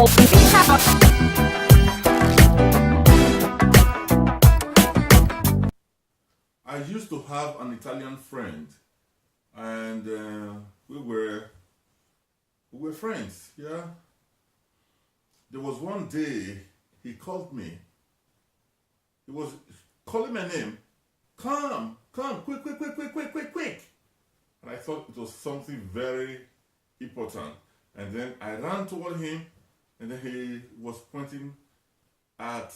I used to have an Italian friend, and we were friends. Yeah. There was one day he called me. He was calling my name. Come, quick, quick, quick, quick, quick, quick, quick. And I thought it was something very important. And then I ran toward him, and then he was pointing at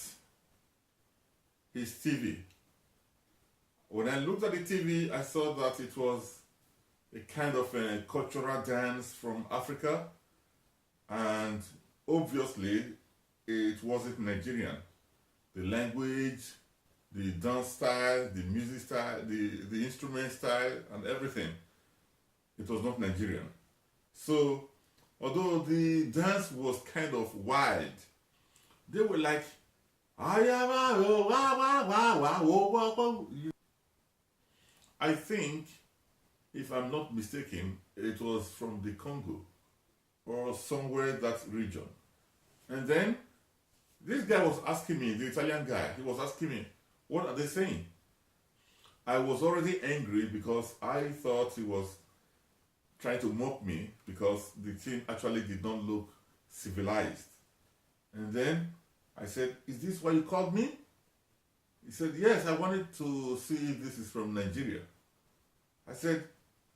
his TV. When I looked at the TV, I saw that it was a kind of a cultural dance from Africa, and obviously it wasn't Nigerian. The language, the dance style, the music style, the instrument style, and everything, it was not Nigerian. So, although the dance was kind of wild, they were like, I think, if I'm not mistaken, it was from the Congo or somewhere that region. And then this guy was asking me, the Italian guy, he was asking me, what are they saying? I was already angry because I thought he was trying to mock me because the thing actually did not look civilized. And then I said, is this why you called me? He said, yes, I wanted to see if this is from Nigeria. I said,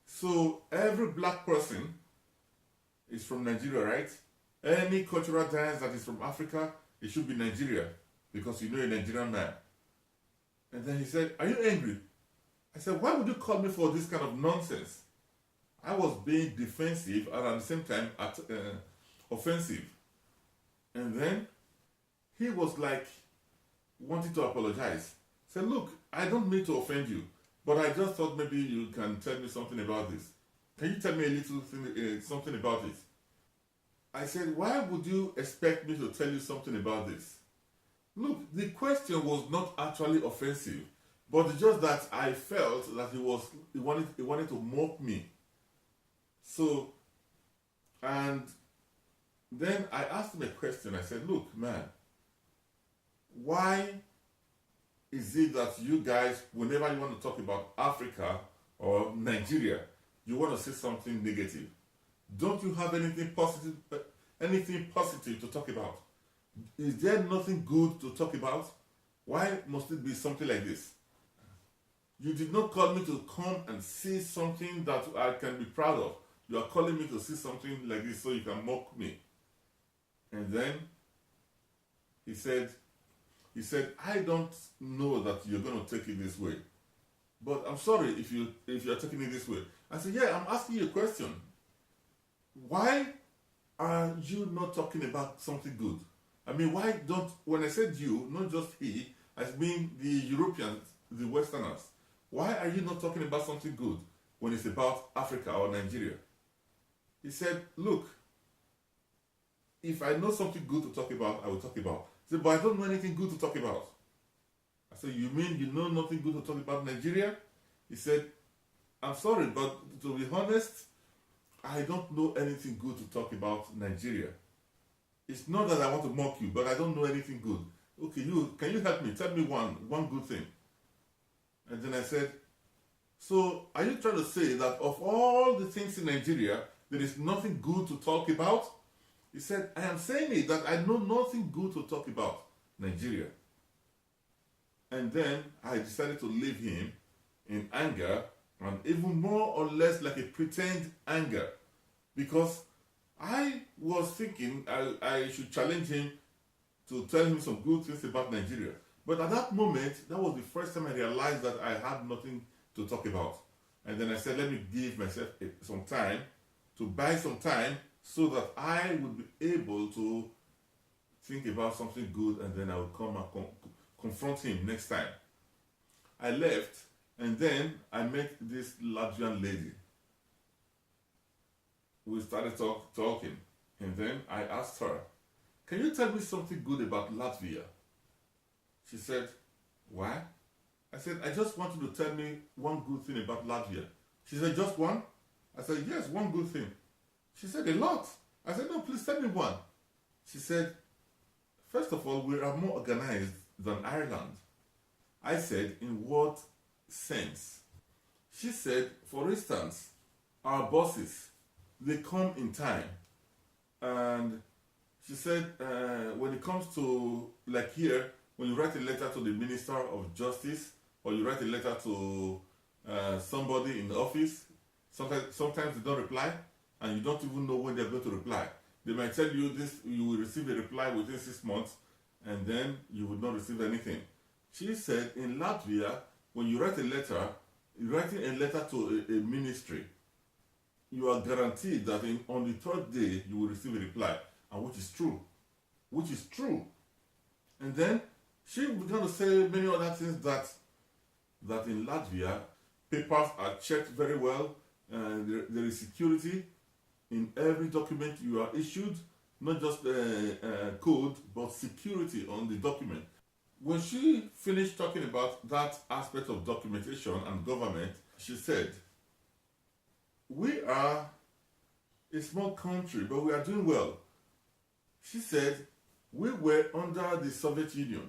so every black person is from Nigeria, right? Any cultural dance that is from Africa, it should be Nigeria, because you know a Nigerian man. And then he said, are you angry? I said, why would you call me for this kind of nonsense? I was being defensive and at the same time offensive. And then he was like wanting to apologize. I said, look, I don't mean to offend you, but I just thought maybe you can tell me something about this. Can you tell me a little thing, something about it? I said, why would you expect me to tell you something about this? Look, the question was not actually offensive, but just that I felt that he wanted to mock me. So, and then I asked him a question. I said, look, man, why is it that you guys, whenever you want to talk about Africa or Nigeria, you want to say something negative? Don't you have anything positive to talk about? Is there nothing good to talk about? Why must it be something like this? You did not call me to come and see something that I can be proud of. You are calling me to see something like this so you can mock me. And then he said, I don't know that you're going to take it this way. But I'm sorry if you're taking it this way. I said, yeah, I'm asking you a question. Why are you not talking about something good? I mean, why don't, when I said you, not just he, I mean the Europeans, the Westerners, why are you not talking about something good when it's about Africa or Nigeria? He said, look, if I know something good to talk about, I will talk about. He said, but I don't know anything good to talk about. I said, you mean you know nothing good to talk about Nigeria? He said, I'm sorry, but to be honest, I don't know anything good to talk about Nigeria. It's not that I want to mock you, but I don't know anything good. Okay, can you help me? Tell me one good thing. And then I said, so are you trying to say that of all the things in Nigeria, there is nothing good to talk about? He said, I am saying it, that I know nothing good to talk about Nigeria. And then I decided to leave him in anger, and even more or less like a pretend anger, because I was thinking I should challenge him to tell him some good things about Nigeria. But at that moment, that was the first time I realized that I had nothing to talk about. And then I said, let me give myself some time, to buy some time, so that I would be able to think about something good, and then I would come and confront him next time. I left, and then I met this Latvian lady. We started talking, and then I asked her, can you tell me something good about Latvia? She said, why? I said, I just want you to tell me one good thing about Latvia. She said, just one? I said, yes, one good thing. She said, a lot. I said, no, please tell me one. She said, first of all, we are more organized than Ireland. I said, in what sense? She said, for instance, our buses, they come in time. And she said, when it comes to, like here, when you write a letter to the Minister of Justice, or you write a letter to somebody in the office, sometimes they don't reply, and you don't even know when they're going to reply. They might tell you this, you will receive a reply within 6 months, and then you will not receive anything. She said, in Latvia, when you write a letter, you're writing a letter to a ministry, you are guaranteed that on the third day you will receive a reply, and which is true. Which is true. And then she began to say many other things that in Latvia, papers are checked very well, and there is security in every document you are issued, not just code, but security on the document. When she finished talking about that aspect of documentation and government, she said, we are a small country, but we are doing well. She said, we were under the Soviet Union.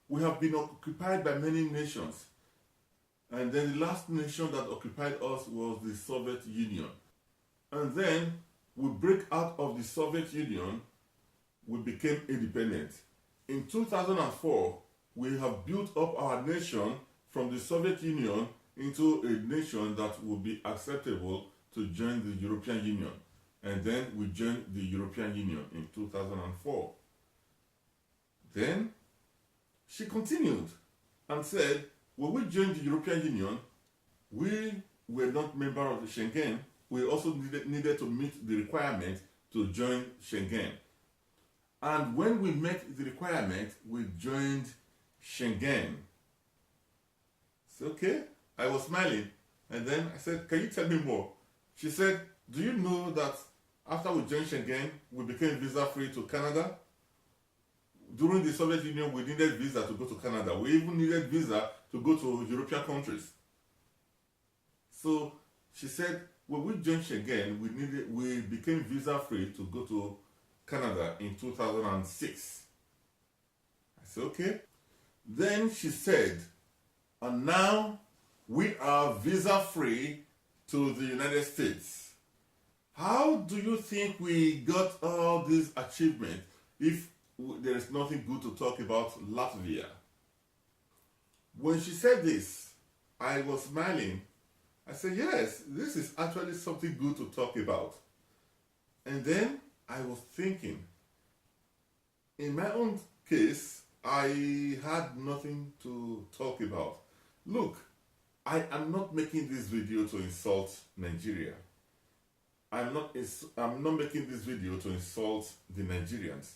We have been occupied by many nations. And then the last nation that occupied us was the Soviet Union. And then we break out of the Soviet Union, we became independent. In 2004, we have built up our nation from the Soviet Union into a nation that will be acceptable to join the European Union. And then we joined the European Union in 2004. Then she continued and said, when we joined the European Union, we were not member of the Schengen. We also needed to meet the requirement to join Schengen. And when we met the requirement, we joined Schengen. It's okay. I was smiling. And then I said, can you tell me more? She said, do you know that after we joined Schengen, we became visa-free to Canada? During the Soviet Union, we needed visa to go to Canada. We even needed visa to go to European countries. So she said, when we joined Schengen, we became visa-free to go to Canada in 2006. I said, okay. Then she said, and now we are visa-free to the United States. How do you think we got all these achievements if there is nothing good to talk about Latvia? When she said this, I was smiling. I said, yes, this is actually something good to talk about. And then I was thinking, in my own case, I had nothing to talk about. Look, I am not making this video to insult Nigeria. I'm not making this video to insult the Nigerians.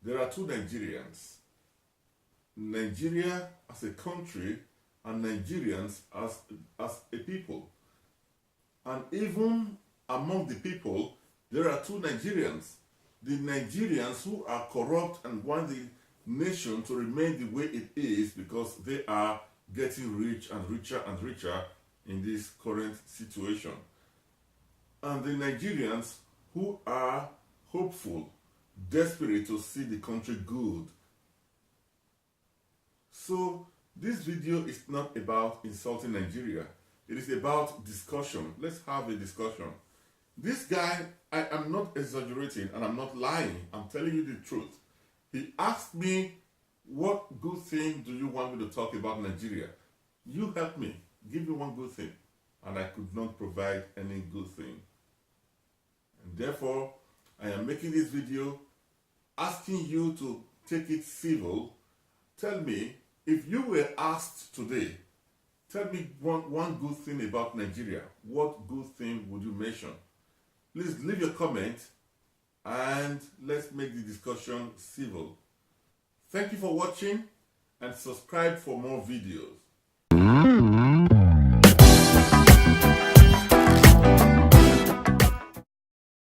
There are two Nigerians. Nigeria as a country and Nigerians as a people. And even among the people, there are two Nigerians. The Nigerians who are corrupt and want the nation to remain the way it is because they are getting rich and richer in this current situation. And the Nigerians who are hopeful, desperate to see the country good. So this video is not about insulting Nigeria. It is about discussion. Let's have a discussion. This guy, I am not exaggerating and I'm not lying. I'm telling you the truth. He asked me, what good thing do you want me to talk about Nigeria? You help me. Give me one good thing. And I could not provide any good thing. And therefore, I am making this video asking you to take it civil. Tell me, if you were asked today, tell me one good thing about Nigeria. What good thing would you mention? Please leave your comment and let's make the discussion civil. Thank you for watching and subscribe for more videos.